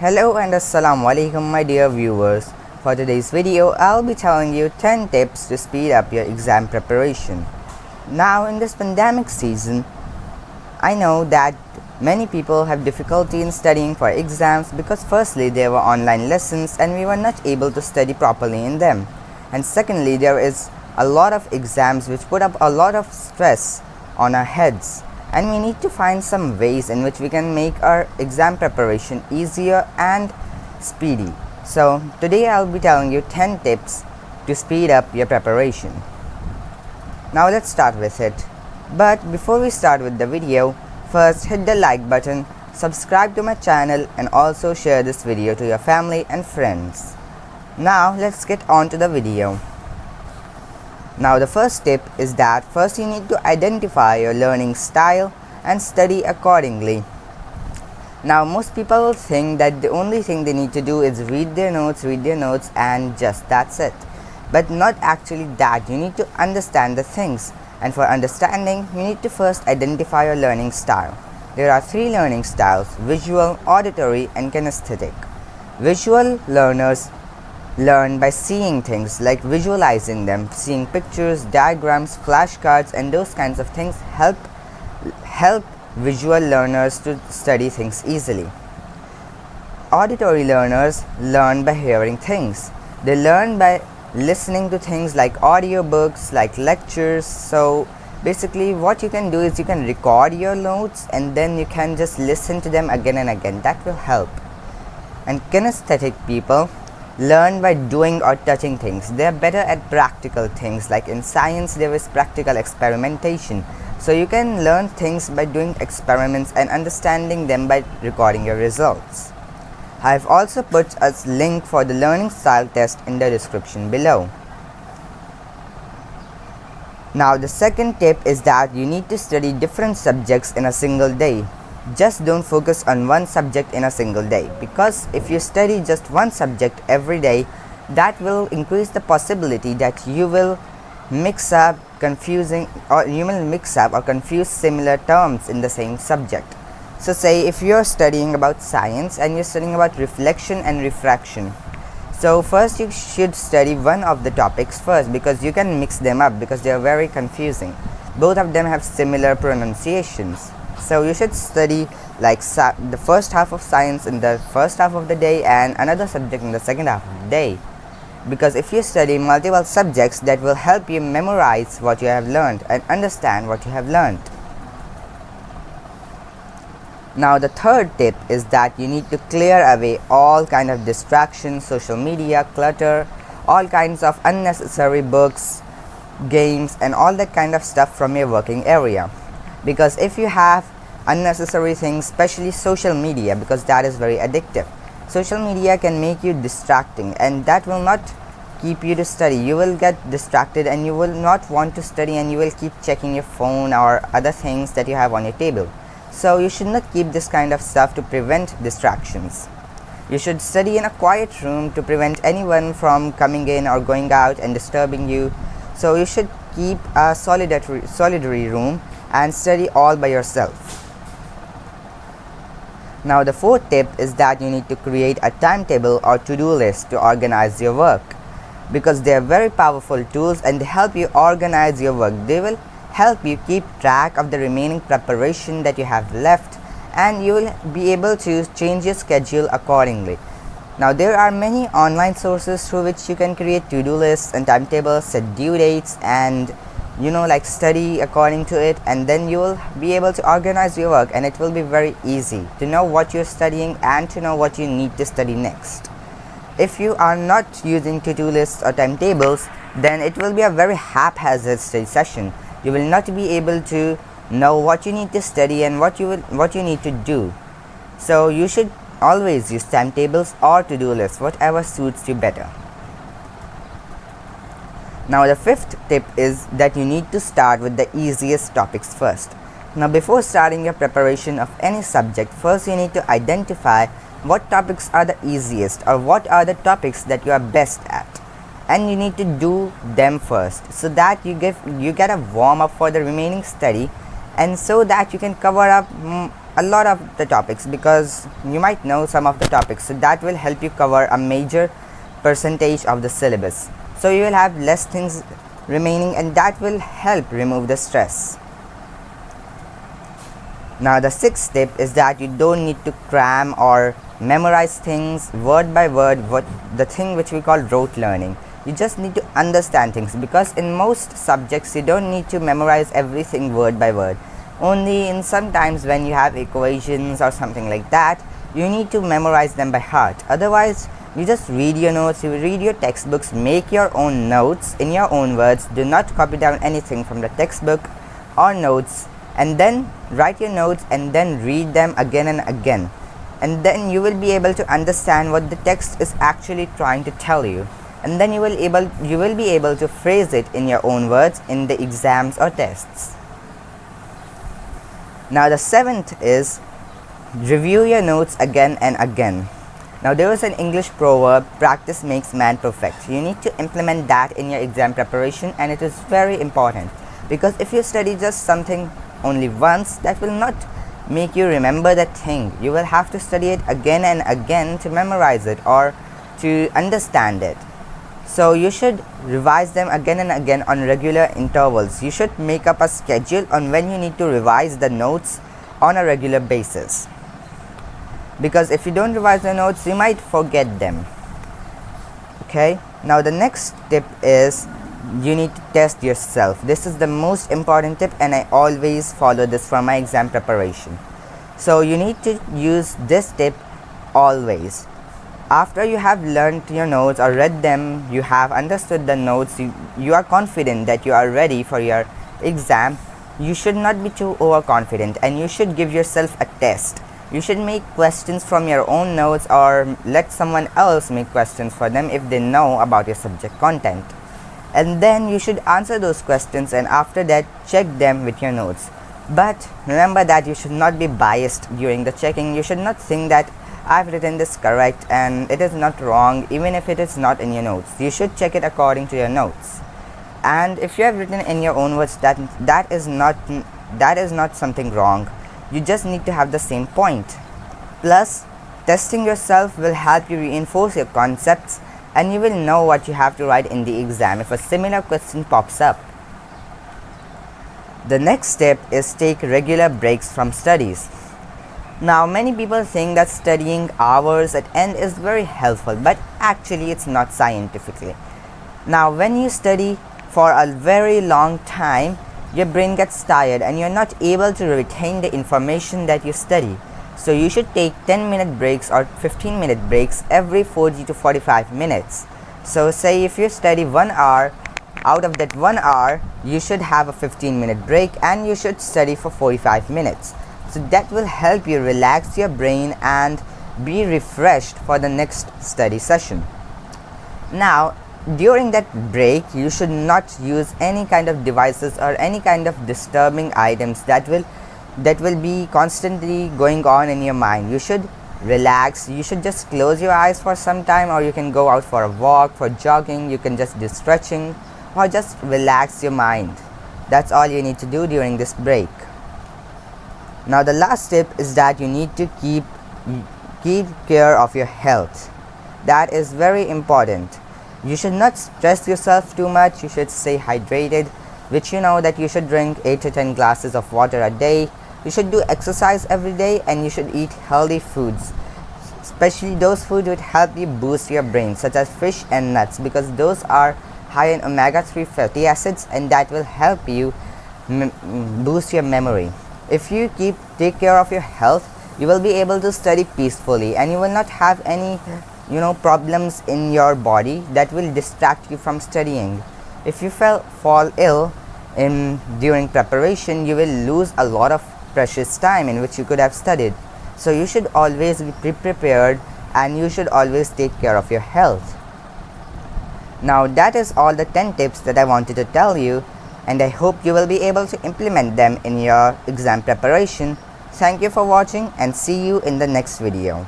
Hello and assalamu alaikum my dear viewers. For today's video, I'll be telling you 10 tips to speed up your exam preparation. Now in this pandemic season, I know that many people have difficulty in studying for exams because firstly there were online lessons and we were not able to study properly in them. And secondly, there is a lot of exams which put up a lot of stress on our heads. And we need to find some ways in which we can make our exam preparation easier and speedy. So today I'll be telling you 10 tips to speed up your preparation. Now let's start with it. But before we start with the video, first hit the like button, subscribe to my channel and also share this video to your family and friends. Now let's get on to the video. Now the first tip is that first you need to identify your learning style and study accordingly. Now most people will think that the only thing they need to do is read their notes and just that's it. But not actually that. You need to understand the things, and for understanding you need to first identify your learning style. There are 3 learning styles: visual, auditory and kinesthetic. Visual learners learn by seeing things, like visualizing them. Seeing pictures, diagrams, flashcards and those kinds of things help visual learners to study things easily. Auditory learners learn by hearing things. They learn by listening to things like audiobooks, like lectures. So basically what you can do is you can record your notes and then you can just listen to them again and again. That will help. And kinesthetic people learn by doing or touching things. They are better at practical things, like in science there is practical experimentation. So you can learn things by doing experiments and understanding them by recording your results. I have also put a link for the learning style test in the description below. Now the second tip is that you need to study different subjects in a single day. Just don't focus on one subject in a single day, because if you study just one subject every day, that will increase the possibility that you will mix up or confuse similar terms in the same subject. So say if you're studying about science and you're studying about reflection and refraction, so first you should study one of the topics first, because you can mix them up because they are very confusing. Both of them have similar pronunciations. So you should study like the first half of science in the first half of the day and another subject in the second half of the day. Because if you study multiple subjects, that will help you memorize what you have learned and understand what you have learned. Now the third tip is that you need to clear away all kind of distractions, social media, clutter, all kinds of unnecessary books, games and all that kind of stuff from your working area. Because if you have unnecessary things, especially social media, because that is very addictive. Social media can make you distracting and that will not keep you to study. You will get distracted and you will not want to study and you will keep checking your phone or other things that you have on your table. So you should not keep this kind of stuff to prevent distractions. You should study in a quiet room to prevent anyone from coming in or going out and disturbing you. So you should keep a solitary room and study all by yourself. Now the fourth tip is that you need to create a timetable or to-do list to organize your work, because they are very powerful tools and they help you organize your work. They will help you keep track of the remaining preparation that you have left and you will be able to change your schedule accordingly. Now there are many online sources through which you can create to-do lists and timetables, set due dates and like study according to it, and then you will be able to organize your work and it will be very easy to know what you're studying and to know what you need to study next. If you are not using to-do lists or timetables, then it will be a very haphazard study session. You will not be able to know what you need to study and what you need to do. So you should always use timetables or to-do lists, whatever suits you better. Now the fifth tip is that you need to start with the easiest topics first. Now before starting your preparation of any subject, first you need to identify what topics are the easiest or what are the topics that you are best at, and you need to do them first so that you get a warm up for the remaining study, and so that you can cover up a lot of the topics, because you might know some of the topics, so that will help you cover a major percentage of the syllabus. So you will have less things remaining, and that will help remove the stress. Now the sixth tip is that you don't need to cram or memorize things word by word, the thing which we call rote learning. You just need to understand things, because in most subjects you don't need to memorize everything word by word. Only in sometimes when you have equations or something like that, you need to memorize them by heart. Otherwise, you just read your notes, you read your textbooks, make your own notes in your own words. Do not copy down anything from the textbook or notes, and then write your notes and then read them again and again, and then you will be able to understand what the text is actually trying to tell you, and then you will be able to phrase it in your own words in the exams or tests. Now the seventh is review your notes again and again. Now there is an English proverb, practice makes man perfect. You need to implement that in your exam preparation, and it is very important, because if you study just something only once, that will not make you remember that thing. You will have to study it again and again to memorize it or to understand it. So you should revise them again and again on regular intervals. You should make up a schedule on when you need to revise the notes on a regular basis, because if you don't revise the notes, you might forget them. Okay, now the next tip is you need to test yourself. This is the most important tip, and I always follow this for my exam preparation. So you need to use this tip always. After you have learned your notes or read them, you have understood the notes, you are confident that you are ready for your exam, you should not be too overconfident, and you should give yourself a test. You should make questions from your own notes, or let someone else make questions for them if they know about your subject content. And then you should answer those questions, and after that check them with your notes. But remember that you should not be biased during the checking. You should not think that I've written this correct and it is not wrong, even if it is not in your notes. You should check it according to your notes. And if you have written in your own words, that is not something wrong. You just need to have the same point. Plus, testing yourself will help you reinforce your concepts, and you will know what you have to write in the exam if a similar question pops up. The next step is take regular breaks from studies. Now many people think that studying hours at end is very helpful, but actually it's not scientifically. Now when you study for a very long time, your brain gets tired and you're not able to retain the information that you study. So you should take 10-minute breaks or 15-minute breaks every 40 to 45 minutes. So say if you study 1 hour, out of that 1 hour, you should have a 15-minute break and you should study for 45 minutes. So that will help you relax your brain and be refreshed for the next study session. Now, during that break, you should not use any kind of devices or any kind of disturbing items that will be constantly going on in your mind. You should relax. You should just close your eyes for some time, or you can go out for a walk, for jogging. You can just do stretching, or just relax your mind. That's all you need to do during this break. Now the last tip is that you need to keep care of your health. That is very important. You should not stress yourself too much. You should stay hydrated, which you know that you should drink 8 to 10 glasses of water a day. You should do exercise every day, and you should eat healthy foods, especially those foods which help you boost your brain, such as fish and nuts, because those are high in omega-3 fatty acids, and that will help you boost your memory. If you take care of your health, you will be able to study peacefully, and you will not have any problems in your body that will distract you from studying. If you fall ill during preparation, you will lose a lot of precious time in which you could have studied. So you should always be prepared, and you should always take care of your health. Now that is all the 10 tips that I wanted to tell you, and I hope you will be able to implement them in your exam preparation. Thank you for watching, and see you in the next video.